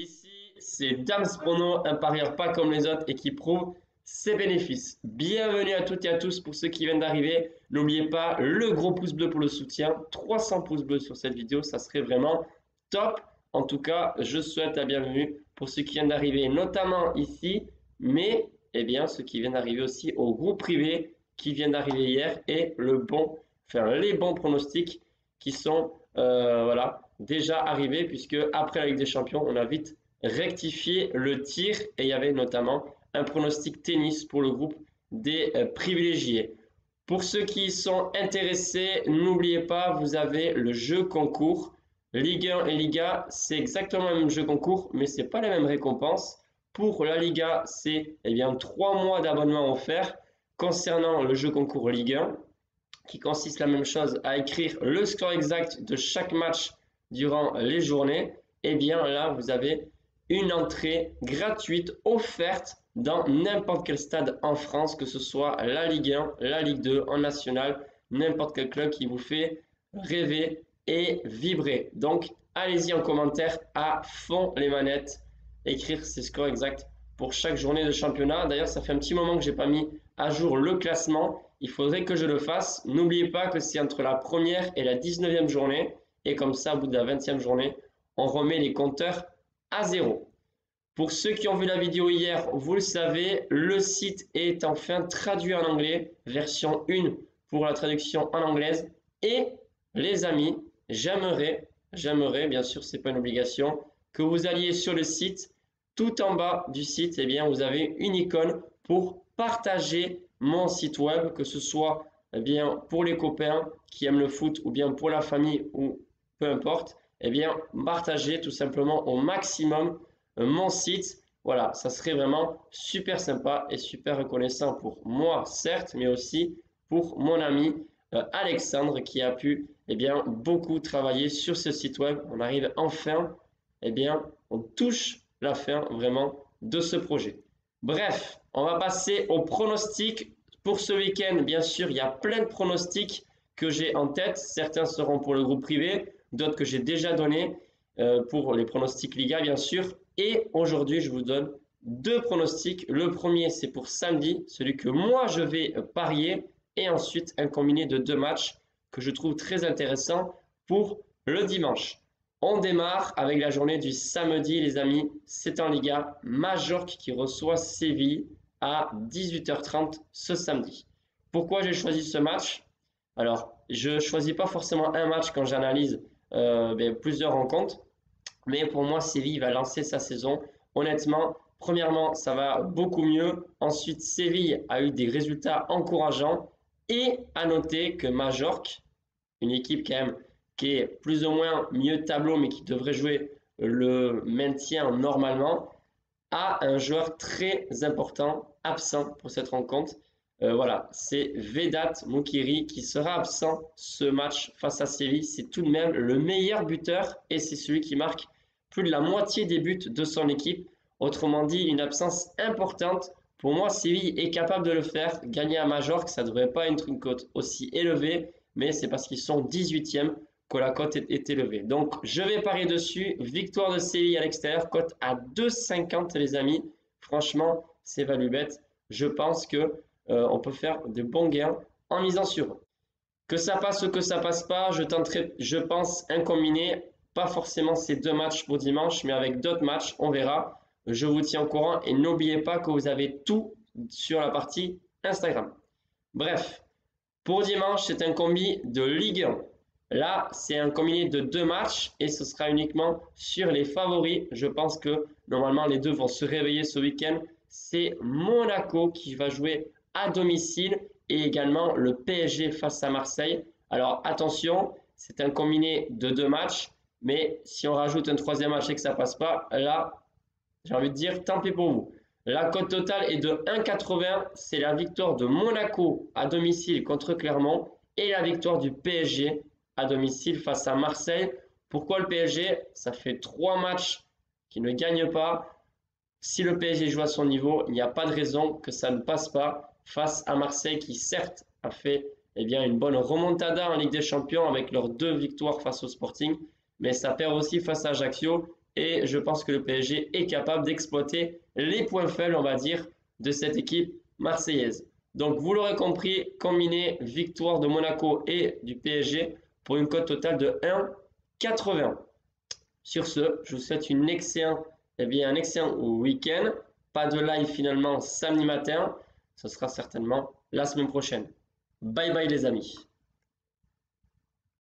Ici, c'est Dams Prono, un parieur pas comme les autres et qui prouve ses bénéfices. Bienvenue à toutes et à tous pour ceux qui viennent d'arriver. N'oubliez pas le gros pouce bleu pour le soutien. 300 pouces bleus sur cette vidéo, ça serait vraiment top. En tout cas, je souhaite la bienvenue pour ceux qui viennent d'arriver, notamment ici, mais ceux qui viennent d'arriver aussi au groupe privé qui viennent d'arriver hier et les bons pronostics qui sont déjà arrivés puisque après la Ligue des Champions, on a vite rectifié le tir et il y avait notamment un pronostic tennis pour le groupe des privilégiés. Pour ceux qui sont intéressés, n'oubliez pas, vous avez le jeu concours. Ligue 1 et Liga, c'est exactement le même jeu concours, mais ce n'est pas la même récompense. Pour la Liga, c'est 3 mois d'abonnement offert. Concernant le jeu concours Ligue 1, qui consiste la même chose à écrire le score exact de chaque match durant les journées, là, vous avez une entrée gratuite offerte dans n'importe quel stade en France, que ce soit la Ligue 1, la Ligue 2, en national, n'importe quel club qui vous fait rêver et vibrer. Donc, allez-y en commentaire à fond les manettes, écrire ces scores exacts pour chaque journée de championnat. D'ailleurs, ça fait un petit moment que je n'ai pas mis à jour le classement. Il faudrait que je le fasse. N'oubliez pas que c'est entre la première et la 19e journée. Et comme ça, au bout de la 20e journée, on remet les compteurs à zéro. Pour ceux qui ont vu la vidéo hier, vous le savez, le site est enfin traduit en anglais, version 1 pour la traduction en anglaise. Et les amis, j'aimerais, bien sûr, ce n'est pas une obligation, que vous alliez sur le site. Tout en bas du site, vous avez une icône pour partager mon site web, que ce soit pour les copains qui aiment le foot ou bien pour la famille ou peu importe, partagez tout simplement au maximum mon site. Voilà, ça serait vraiment super sympa et super reconnaissant pour moi, certes, mais aussi pour mon ami Alexandre qui a pu beaucoup travailler sur ce site web. On arrive enfin, on touche la fin vraiment de ce projet. Bref, on va passer aux pronostics pour ce week-end. Bien sûr, il y a plein de pronostics que j'ai en tête. Certains seront pour le groupe privé, d'autres que j'ai déjà donnés pour les pronostics Liga, bien sûr. Et aujourd'hui, je vous donne 2 pronostics. Le premier, c'est pour samedi, celui que moi, je vais parier. Et ensuite, un combiné de 2 matchs que je trouve très intéressant pour le dimanche. On démarre avec la journée du samedi, les amis. C'est en Liga, Majorque qui reçoit Séville à 18h30 ce samedi. Pourquoi j'ai choisi ce match? Alors, je ne choisis pas forcément un match quand j'analyse plusieurs rencontres. Mais pour moi, Séville va lancer sa saison. Honnêtement, premièrement, ça va beaucoup mieux. Ensuite, Séville a eu des résultats encourageants. Et à noter que Majorque, une équipe quand même qui est plus ou moins mieux de tableau, mais qui devrait jouer le maintien normalement, a un joueur très important absent pour cette rencontre. C'est Vedat Mukiri qui sera absent ce match face à Séville. C'est tout de même le meilleur buteur et c'est celui qui marque plus de la moitié des buts de son équipe. Autrement dit, une absence importante. Pour moi, Séville est capable de le faire. Gagner à Majorque, ça ne devrait pas être une cote aussi élevée, mais c'est parce qu'ils sont 18e que la cote est élevée. Donc, je vais parier dessus. Victoire de Séville à l'extérieur, cote à 2,50 les amis. Franchement, c'est value bête. Je pense que on peut faire de bons gains en misant sur eux. Que ça passe ou que ça passe pas, je tenterai, je pense, un combiné. Pas forcément ces 2 matchs pour dimanche, mais avec d'autres matchs, on verra. Je vous tiens au courant et n'oubliez pas que vous avez tout sur la partie Instagram. Bref, pour dimanche, c'est un combi de Ligue 1. Là, c'est un combiné de 2 matchs et ce sera uniquement sur les favoris. Je pense que normalement, les deux vont se réveiller ce week-end. C'est Monaco qui va jouer à domicile et également le PSG face à Marseille. Alors attention, c'est un combiné de 2 matchs, mais si on rajoute un 3e match et que ça passe pas, là, j'ai envie de dire tant pis pour vous. La cote totale est de 1,80. C'est la victoire de Monaco à domicile contre Clermont et la victoire du PSG à domicile face à Marseille. Pourquoi le PSG? Ça fait 3 matchs qui ne gagnent pas. Si le PSG joue à son niveau, il n'y a pas de raison que ça ne passe pas face à Marseille qui certes a fait une bonne remontada en Ligue des Champions avec leurs 2 victoires face au Sporting, mais ça perd aussi face à Ajaccio et je pense que le PSG est capable d'exploiter les points faibles, on va dire, de cette équipe marseillaise. Donc vous l'aurez compris, combiné victoire de Monaco et du PSG pour une cote totale de 1,80. Sur ce, je vous souhaite un excellent week-end. Pas de live finalement samedi matin. Ce sera certainement la semaine prochaine. Bye bye les amis.